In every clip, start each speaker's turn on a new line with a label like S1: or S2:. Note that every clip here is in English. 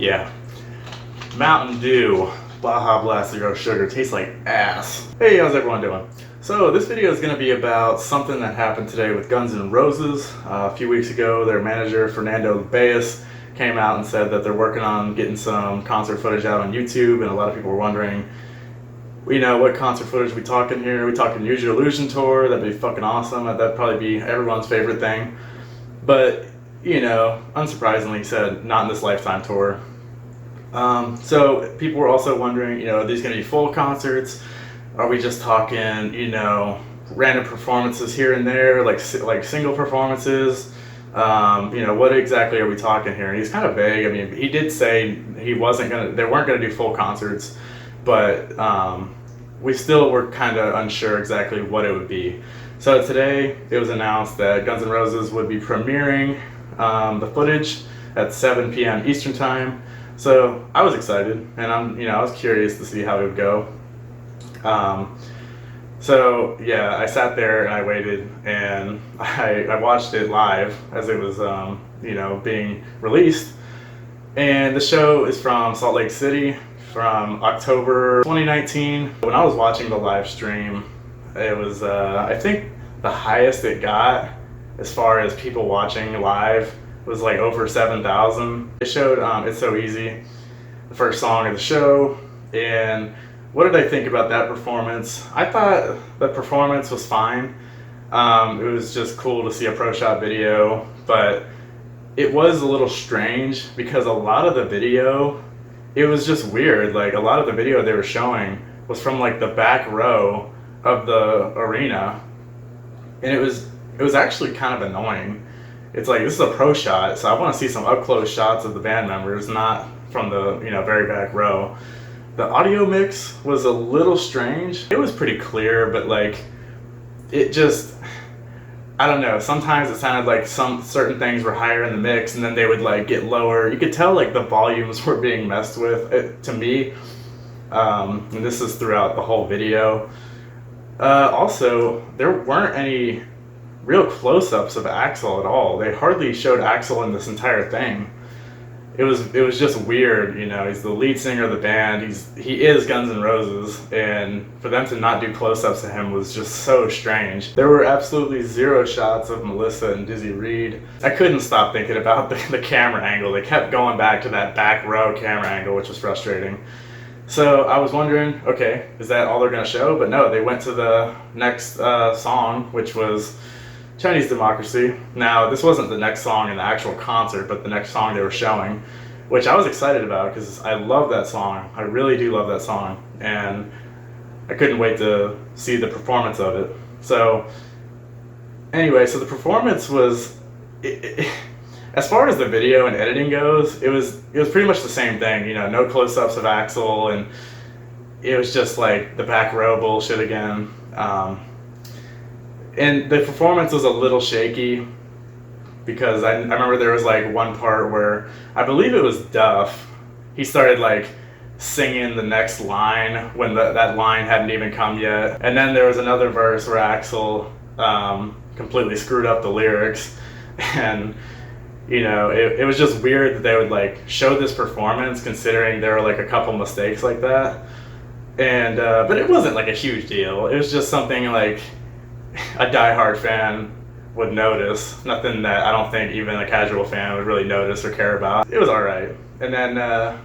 S1: Yeah. Mountain Dew, Baja Blast Zero Sugar, tastes like ass. Hey, how's everyone doing? So this video is going to be about something that happened today with Guns N' Roses. A few weeks ago, their manager, Fernando Baez, came out and said that they're working on getting some concert footage out on YouTube, and a lot of people were wondering, you know, what concert footage are we talking here? Are we talking Use Your Illusion tour? That'd be fucking awesome. That'd probably be everyone's favorite thing. But, you know, unsurprisingly, he said not in this lifetime tour. So people were also wondering, you know, are these going to be full concerts? Are we just talking, you know, random performances here and there, like single performances? You know, what exactly are we talking here? And he's kind of vague. I mean, he did say they weren't going to do full concerts, but we still were kind of unsure exactly what it would be. So today it was announced that Guns N' Roses would be premiering the footage at 7 p.m. Eastern Time. So I was excited, and I was curious to see how it would go. So yeah, I sat there and I waited, and I watched it live as it was, being released. And the show is from Salt Lake City from October 2019. When I was watching the live stream, it was, I think the highest it got as far as people watching live was like over 7,000. They showed It's So Easy, the first song of the show, and what did I think about that performance? I thought the performance was fine. It was just cool to see a pro shot video, but it was a little strange because a lot of the video, it was just weird. Like, a lot of the video they were showing was from like the back row of the arena, and it was actually kind of annoying. It's like, this is a pro shot, so I want to see some up close shots of the band members, not from the very back row. The audio mix was a little strange. It was pretty clear, but like, it just, I don't know, sometimes it sounded like some certain things were higher in the mix and then they would like get lower. You could tell like the volumes were being messed with, to me. And this is throughout the whole video. Also, there weren't any real close-ups of Axl at all. They hardly showed Axl in this entire thing. It was just weird, you know. He's the lead singer of the band. He is Guns N' Roses, and for them to not do close-ups of him was just so strange. There were absolutely zero shots of Melissa and Dizzy Reed. I couldn't stop thinking about the camera angle. They kept going back to that back row camera angle, which was frustrating. So I was wondering, okay, is that all they're gonna show? But no, they went to the next song, which was Chinese Democracy. Now, this wasn't the next song in the actual concert, but the next song they were showing, which I was excited about because I love that song. I really do love that song, and I couldn't wait to see the performance of it. So anyway, so the performance was, as far as the video and editing goes, it was pretty much the same thing. You know, no close-ups of Axl, and it was just like the back row bullshit again. And the performance was a little shaky because I remember there was like one part where I believe it was Duff. He started like singing the next line when that line hadn't even come yet. And then there was another verse where Axl completely screwed up the lyrics. And, you know, it was just weird that they would like show this performance considering there were like a couple mistakes like that. And, but it wasn't like a huge deal. It was just something like a diehard fan would notice. Nothing that I don't think even a casual fan would really notice or care about. It was alright. And then I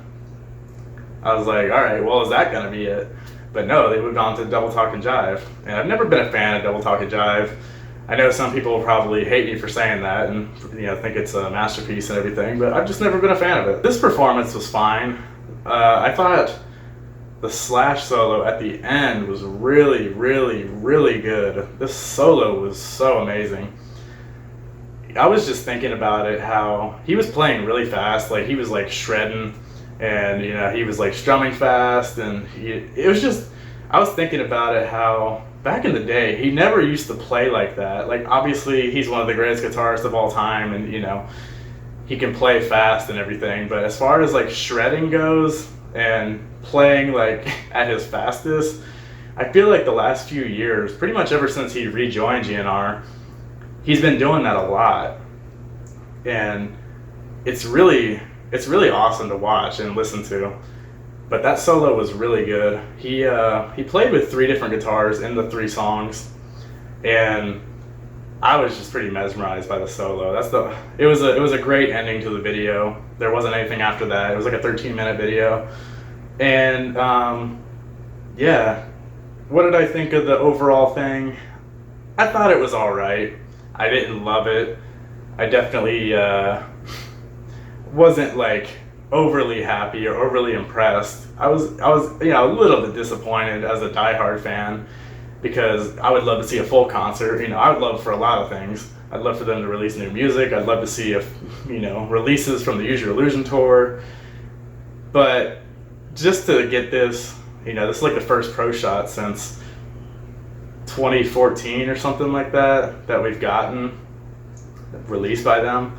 S1: was like, alright, well, is that gonna be it? But no, they moved on to Double Talk and Jive. And I've never been a fan of Double Talk and Jive. I know some people will probably hate me for saying that and, you know, think it's a masterpiece and everything, but I've just never been a fan of it. This performance was fine. I thought the Slash solo at the end was really, really, really good. This solo was so amazing. I was just thinking about it, how he was playing really fast, like he was like shredding, and you know, he was like strumming fast, and it was just, I was thinking about it, how back in the day, he never used to play like that. Like, obviously, he's one of the greatest guitarists of all time, and you know, he can play fast and everything, but as far as like shredding goes, and playing like at his fastest, I feel like the last few years, pretty much ever since he rejoined GNR, he's been doing that a lot. And it's really it's really awesome to watch and listen to. But that solo was really good. He played with 3 different guitars in the 3 songs, and I was just pretty mesmerized by the solo. It was a great ending to the video. There wasn't anything after that. It was like a 13-minute video, and yeah. What did I think of the overall thing? I thought it was all right. I didn't love it. I definitely wasn't like overly happy or overly impressed. I was a little bit disappointed as a diehard fan, because I would love to see a full concert. I would love for a lot of things. I'd love for them to release new music. I'd love to see releases from the Use Your Illusion tour. But just to get this, this is like the first pro shot since 2014 or something like that we've gotten released by them.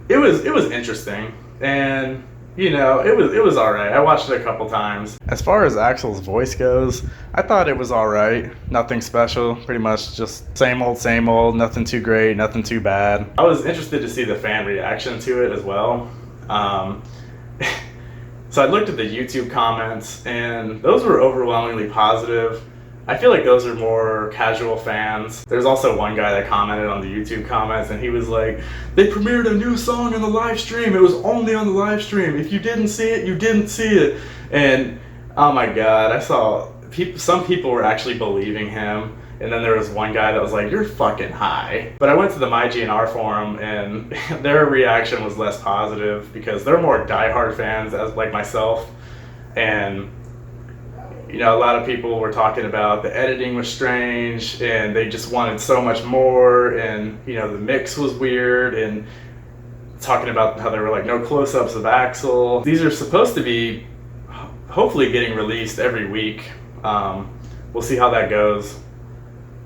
S1: It was interesting, and it was all right. I watched it a couple times. As far as Axl's voice goes, I thought it was all right. Nothing special. Pretty much just same old. Nothing too great. Nothing too bad. I was interested to see the fan reaction to it as well. So I looked at the YouTube comments, and those were overwhelmingly positive. I feel like those are more casual fans. There's also one guy that commented on the YouTube comments, and he was like, they premiered a new song on the live stream. It was only on the live stream. If you didn't see it, you didn't see it. And oh my God, I saw some people were actually believing him. And then there was one guy that was like, you're fucking high. But I went to the MyGNR forum, and their reaction was less positive, because they're more diehard fans, as like myself. And a lot of people were talking about the editing was strange, and they just wanted so much more, and the mix was weird, and talking about how there were like no close-ups of Axl. These are supposed to be hopefully getting released every week. We'll see how that goes.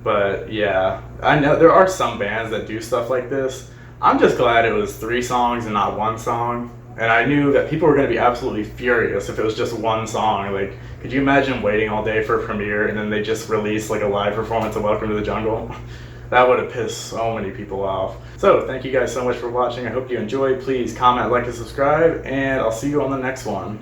S1: But yeah, I know there are some bands that do stuff like this. I'm just glad it was 3 songs and not 1 song. And I knew that people were going to be absolutely furious if it was just 1 song. Like, could you imagine waiting all day for a premiere and then they just release like a live performance of Welcome to the Jungle? That would have pissed so many people off. So thank you guys so much for watching. I hope you enjoyed. Please comment, like, and subscribe, and I'll see you on the next one.